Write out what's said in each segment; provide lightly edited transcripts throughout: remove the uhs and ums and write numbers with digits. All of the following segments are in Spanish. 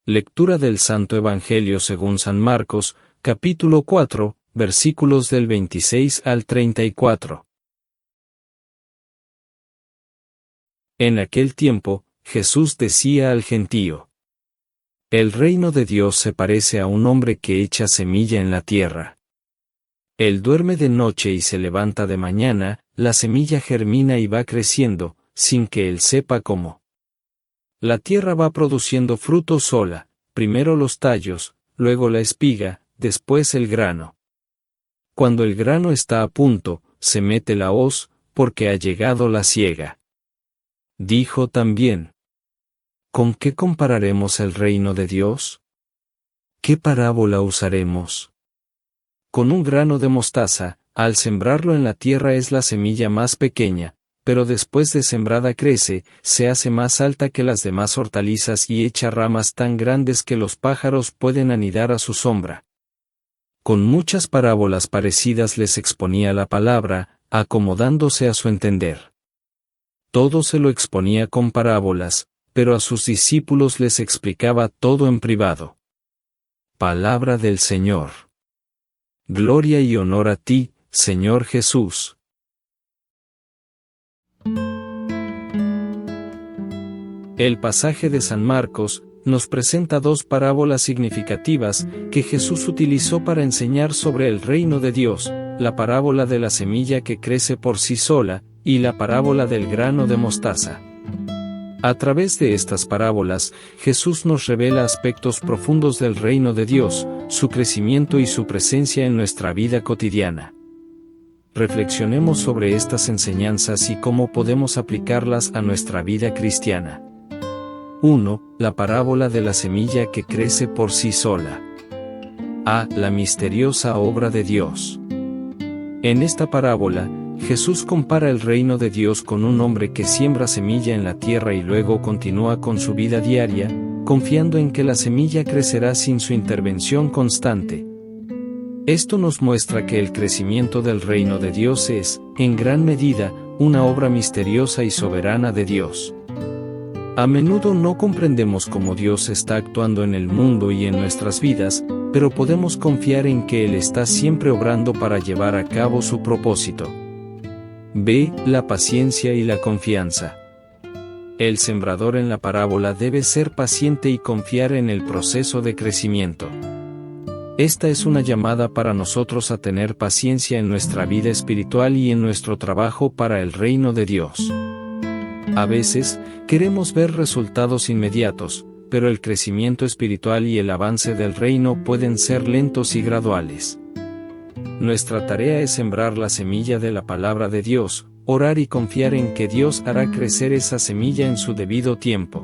Lectura del Santo Evangelio según San Marcos, capítulo 4, versículos del 26 al 34. En aquel tiempo, Jesús decía al gentío: El reino de Dios se parece a un hombre que echa semilla en la tierra. Él duerme de noche y se levanta de mañana, la semilla germina y va creciendo, sin que él sepa cómo. La tierra va produciendo fruto sola, primero los tallos, luego la espiga, después el grano. Cuando el grano está a punto, se mete la hoz, porque ha llegado la siega. Dijo también: ¿Con qué compararemos el reino de Dios? ¿Qué parábola usaremos? Con un grano de mostaza, al sembrarlo en la tierra es la semilla más pequeña, pero después de sembrada crece, se hace más alta que las demás hortalizas y echa ramas tan grandes que los pájaros pueden anidar a su sombra. Con muchas parábolas parecidas les exponía la palabra, acomodándose a su entender. Todo se lo exponía con parábolas, pero a sus discípulos les explicaba todo en privado. Palabra del Señor. Gloria y honor a ti, Señor Jesús. El pasaje de San Marcos nos presenta dos parábolas significativas que Jesús utilizó para enseñar sobre el reino de Dios: la parábola de la semilla que crece por sí sola, y la parábola del grano de mostaza. A través de estas parábolas, Jesús nos revela aspectos profundos del reino de Dios, su crecimiento y su presencia en nuestra vida cotidiana. Reflexionemos sobre estas enseñanzas y cómo podemos aplicarlas a nuestra vida cristiana. 1. La parábola de la semilla que crece por sí sola. A. La misteriosa obra de Dios. En esta parábola, Jesús compara el reino de Dios con un hombre que siembra semilla en la tierra y luego continúa con su vida diaria, confiando en que la semilla crecerá sin su intervención constante. Esto nos muestra que el crecimiento del reino de Dios es, en gran medida, una obra misteriosa y soberana de Dios. A menudo no comprendemos cómo Dios está actuando en el mundo y en nuestras vidas, pero podemos confiar en que Él está siempre obrando para llevar a cabo su propósito. B. La paciencia y la confianza. El sembrador en la parábola debe ser paciente y confiar en el proceso de crecimiento. Esta es una llamada para nosotros a tener paciencia en nuestra vida espiritual y en nuestro trabajo para el reino de Dios. A veces, queremos ver resultados inmediatos, pero el crecimiento espiritual y el avance del reino pueden ser lentos y graduales. Nuestra tarea es sembrar la semilla de la palabra de Dios, orar y confiar en que Dios hará crecer esa semilla en su debido tiempo.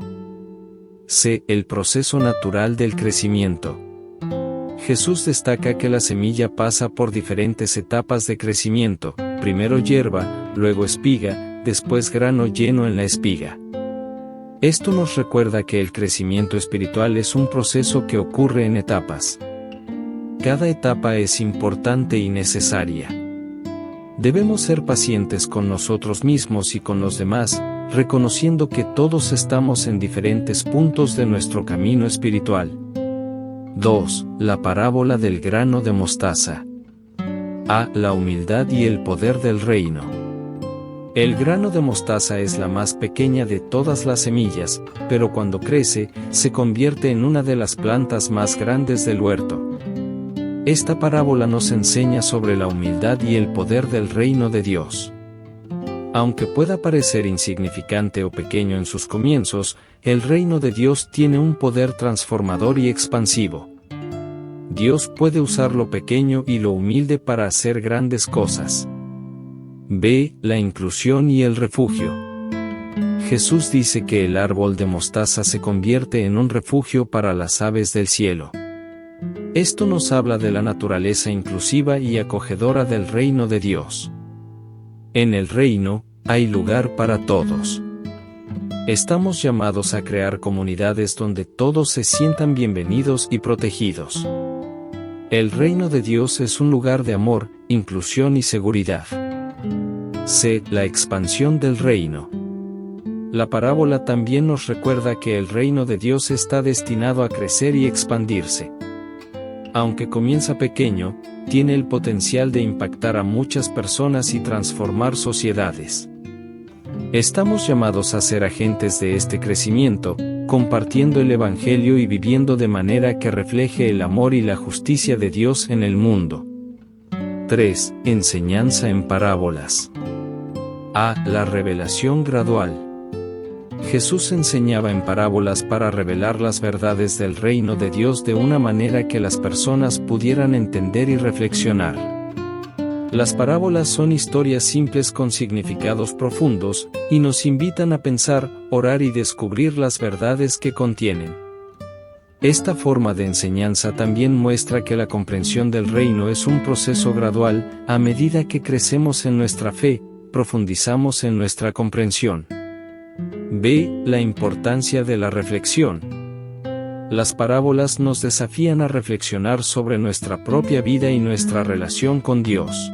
C. El proceso natural del crecimiento. Jesús destaca que la semilla pasa por diferentes etapas de crecimiento: primero hierba, luego espiga, después grano lleno en la espiga. Esto nos recuerda que el crecimiento espiritual es un proceso que ocurre en etapas. Cada etapa es importante y necesaria. Debemos ser pacientes con nosotros mismos y con los demás, reconociendo que todos estamos en diferentes puntos de nuestro camino espiritual. 2. La parábola del grano de mostaza. A. La humildad y el poder del reino. El grano de mostaza es la más pequeña de todas las semillas, pero cuando crece, se convierte en una de las plantas más grandes del huerto. Esta parábola nos enseña sobre la humildad y el poder del reino de Dios. Aunque pueda parecer insignificante o pequeño en sus comienzos, el reino de Dios tiene un poder transformador y expansivo. Dios puede usar lo pequeño y lo humilde para hacer grandes cosas. B. La inclusión y el refugio. Jesús dice que el árbol de mostaza se convierte en un refugio para las aves del cielo. Esto nos habla de la naturaleza inclusiva y acogedora del reino de Dios. En el reino, hay lugar para todos. Estamos llamados a crear comunidades donde todos se sientan bienvenidos y protegidos. El reino de Dios es un lugar de amor, inclusión y seguridad. C. La expansión del reino. La parábola también nos recuerda que el reino de Dios está destinado a crecer y expandirse. Aunque comienza pequeño, tiene el potencial de impactar a muchas personas y transformar sociedades. Estamos llamados a ser agentes de este crecimiento, compartiendo el Evangelio y viviendo de manera que refleje el amor y la justicia de Dios en el mundo. 3. Enseñanza en parábolas. A. La revelación gradual. Jesús enseñaba en parábolas para revelar las verdades del reino de Dios de una manera que las personas pudieran entender y reflexionar. Las parábolas son historias simples con significados profundos, y nos invitan a pensar, orar y descubrir las verdades que contienen. Esta forma de enseñanza también muestra que la comprensión del reino es un proceso gradual, a medida que crecemos en nuestra fe, profundizamos en nuestra comprensión. B. La importancia de la reflexión. Las parábolas nos desafían a reflexionar sobre nuestra propia vida y nuestra relación con Dios.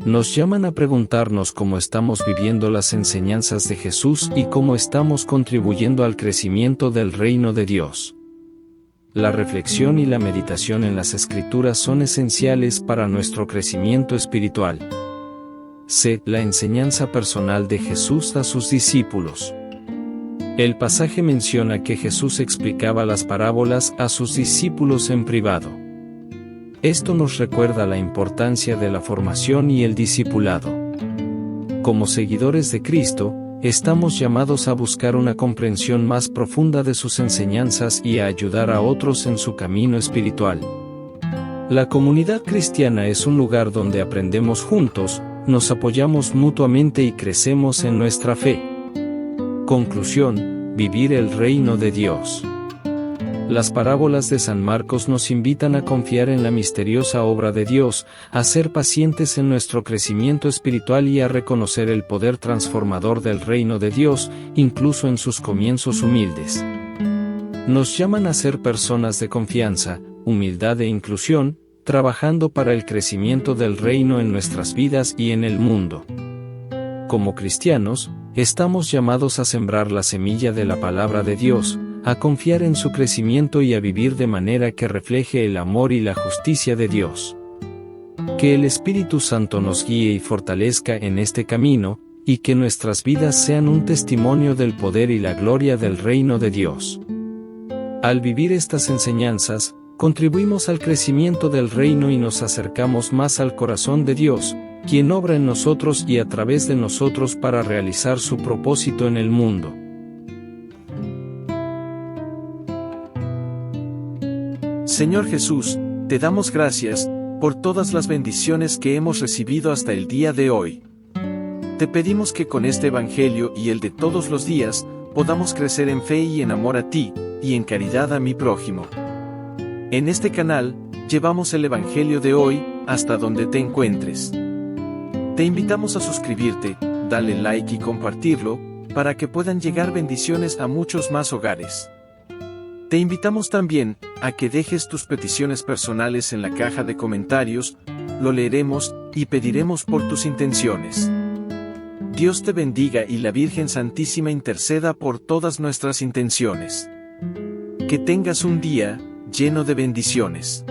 Nos llaman a preguntarnos cómo estamos viviendo las enseñanzas de Jesús y cómo estamos contribuyendo al crecimiento del reino de Dios. La reflexión y la meditación en las Escrituras son esenciales para nuestro crecimiento espiritual. C. La enseñanza personal de Jesús a sus discípulos. El pasaje menciona que Jesús explicaba las parábolas a sus discípulos en privado. Esto nos recuerda la importancia de la formación y el discipulado. Como seguidores de Cristo, estamos llamados a buscar una comprensión más profunda de sus enseñanzas y a ayudar a otros en su camino espiritual. La comunidad cristiana es un lugar donde aprendemos juntos, nos apoyamos mutuamente y crecemos en nuestra fe. Conclusión: vivir el reino de Dios. Las parábolas de San Marcos nos invitan a confiar en la misteriosa obra de Dios, a ser pacientes en nuestro crecimiento espiritual y a reconocer el poder transformador del reino de Dios, incluso en sus comienzos humildes. Nos llaman a ser personas de confianza, humildad e inclusión, trabajando para el crecimiento del reino en nuestras vidas y en el mundo. Como cristianos, estamos llamados a sembrar la semilla de la palabra de Dios, a confiar en su crecimiento y a vivir de manera que refleje el amor y la justicia de Dios. Que el Espíritu Santo nos guíe y fortalezca en este camino, y que nuestras vidas sean un testimonio del poder y la gloria del reino de Dios. Al vivir estas enseñanzas, contribuimos al crecimiento del reino y nos acercamos más al corazón de Dios, quien obra en nosotros y a través de nosotros para realizar su propósito en el mundo. Señor Jesús, te damos gracias por todas las bendiciones que hemos recibido hasta el día de hoy. Te pedimos que con este Evangelio y el de todos los días, podamos crecer en fe y en amor a ti, y en caridad a mi prójimo. En este canal, llevamos el Evangelio de hoy, hasta donde te encuentres. Te invitamos a suscribirte, darle like y compartirlo, para que puedan llegar bendiciones a muchos más hogares. Te invitamos también a que dejes tus peticiones personales en la caja de comentarios, lo leeremos y pediremos por tus intenciones. Dios te bendiga y la Virgen Santísima interceda por todas nuestras intenciones. Que tengas un día lleno de bendiciones.